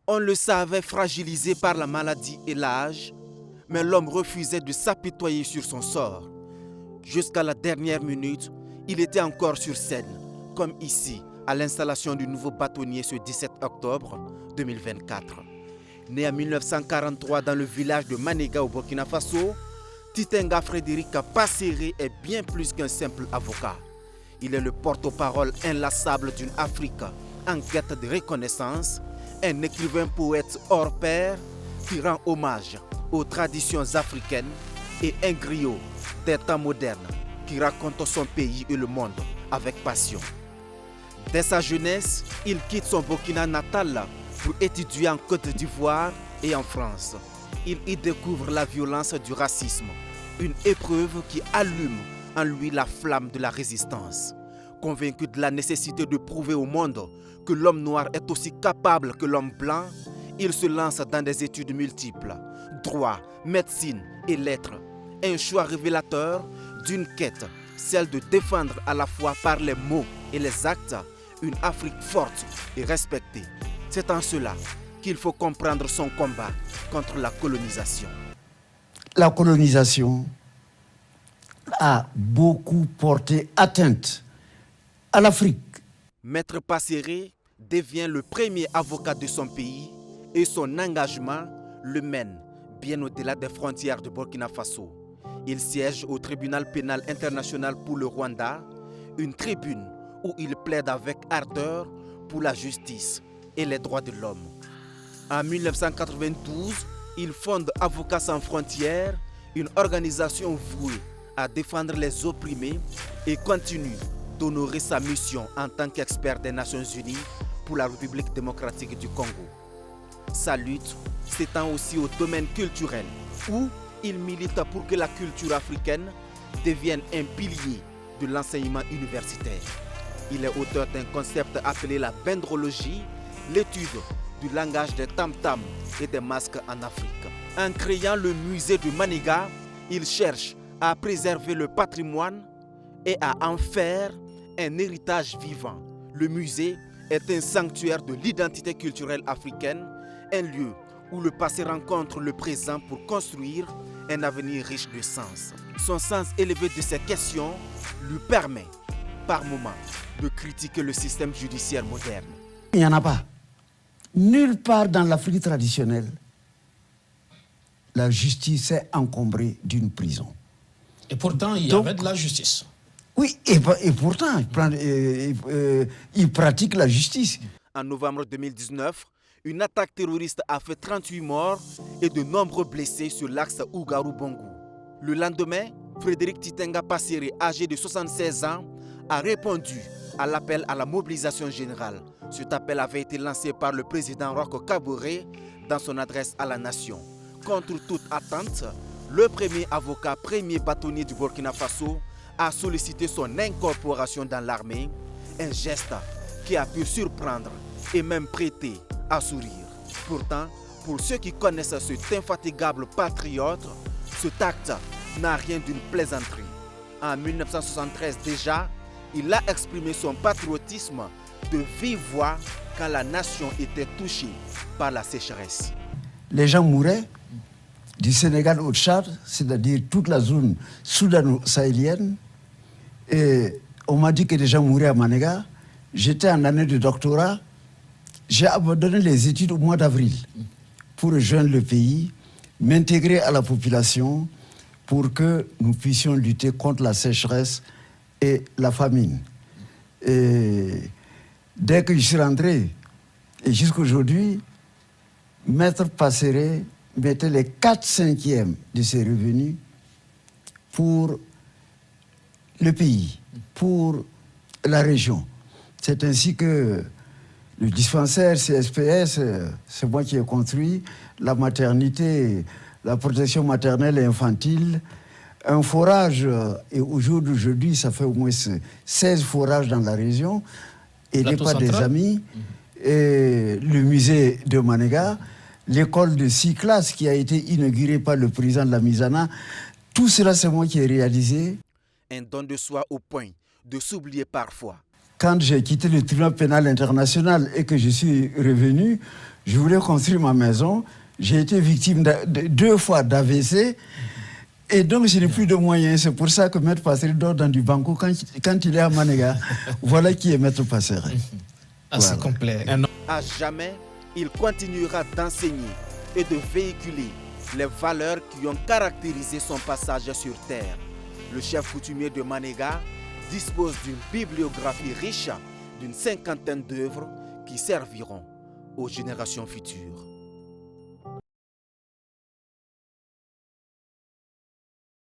On le savait fragilisé par la maladie et l'âge, mais l'homme refusait de s'apitoyer sur son sort. Jusqu'à la dernière minute, il était encore sur scène, comme ici, à l'installation du nouveau bâtonnier ce 17 octobre 2024. Né en 1943 dans le village de Maniga au Burkina Faso, Titenga Frédéric Passéré est bien plus qu'un simple avocat. Il est le porte-parole inlassable d'une Afrique en quête de reconnaissance, un écrivain poète hors pair qui rend hommage aux traditions africaines et un griot des temps modernes qui raconte son pays et le monde avec passion. Dès sa jeunesse, il quitte son Burkina natal pour étudier en Côte d'Ivoire et en France. Il y découvre la violence du racisme, une épreuve qui allume en lui la flamme de la résistance. Convaincu de la nécessité de prouver au monde que l'homme noir est aussi capable que l'homme blanc, il se lance dans des études multiples, droit, médecine et lettres. Un choix révélateur d'une quête, celle de défendre à la fois par les mots et les actes une Afrique forte et respectée. C'est en cela qu'il faut comprendre son combat contre la colonisation. La colonisation a beaucoup porté atteinte à l'Afrique. Maître Passéré devient le premier avocat de son pays et son engagement le mène bien au-delà des frontières de Burkina Faso. Il siège au tribunal pénal international pour le Rwanda, une tribune où il plaide avec ardeur pour la justice et les droits de l'homme. En 1992, il fonde Avocats sans frontières, une organisation vouée à défendre les opprimés et continue d'honorer sa mission en tant qu'expert des Nations Unies pour la République démocratique du Congo. Sa lutte s'étend aussi au domaine culturel, où il milite pour que la culture africaine devienne un pilier de l'enseignement universitaire. Il est auteur d'un concept appelé la bendrologie, l'étude du langage des tam-tams et des masques en Afrique. En créant le musée de Maniga, il cherche à préserver le patrimoine et à en faire un héritage vivant. Le musée est un sanctuaire de l'identité culturelle africaine, un lieu où le passé rencontre le présent pour construire un avenir riche de sens. Son sens élevé de ces questions lui permet, par moments, de critiquer le système judiciaire moderne. Il n'y en a pas. Nulle part dans l'Afrique traditionnelle, la justice est encombrée d'une prison. Et pourtant, il y avait de la justice. Oui, et pourtant, il pratique la justice. En novembre 2019, une attaque terroriste a fait 38 morts et de nombreux blessés sur l'axe Ougarou-Bongou. Le lendemain, Frédéric Titenga Passéré, âgé de 76 ans, a répondu à l'appel à la mobilisation générale. Cet appel avait été lancé par le président Roch Kaboré dans son adresse à la nation. Contre toute attente, le premier avocat, premier bâtonnier du Burkina Faso, a sollicité son incorporation dans l'armée, un geste qui a pu surprendre et même prêter à sourire. Pourtant, pour ceux qui connaissent cet infatigable patriote, cet acte n'a rien d'une plaisanterie. En 1973 déjà, il a exprimé son patriotisme de vive voix quand la nation était touchée par la sécheresse. Les gens mouraient du Sénégal au Tchad, c'est-à-dire toute la zone soudano-sahélienne. Et on m'a dit que les gens mouraient à Maniga. J'étais en année de doctorat. J'ai abandonné les études au mois d'avril pour rejoindre le pays, m'intégrer à la population pour que nous puissions lutter contre la sécheresse et la famine. Et dès que je suis rentré, et jusqu'aujourd'hui, Maître Passéré mettait les 4/5 de ses revenus pour le pays, pour la région. C'est ainsi que le dispensaire CSPS, c'est moi qui ai construit, la maternité, la protection maternelle et infantile, un forage, et au jour d'aujourd'hui, ça fait au moins 16 forages dans la région, aidés par des amis, et le musée de Maniga, l'école de 6 classes qui a été inaugurée par le président de la Misana. Tout cela, c'est moi qui ai réalisé. Un don de soi au point de s'oublier parfois. Quand j'ai quitté le tribunal pénal international et que je suis revenu, Je voulais construire ma maison. J'ai été victime 2 fois d'AVC. Et donc, je n'ai plus de moyens. C'est pour ça que Maître Passer dort dans du banco quand il est à Manéga. Voilà qui est Maître Passer. C'est complet. À jamais, il continuera d'enseigner et de véhiculer les valeurs qui ont caractérisé son passage sur Terre. Le chef coutumier de Manéga dispose d'une bibliographie riche d'une 50aine d'œuvres qui serviront aux générations futures.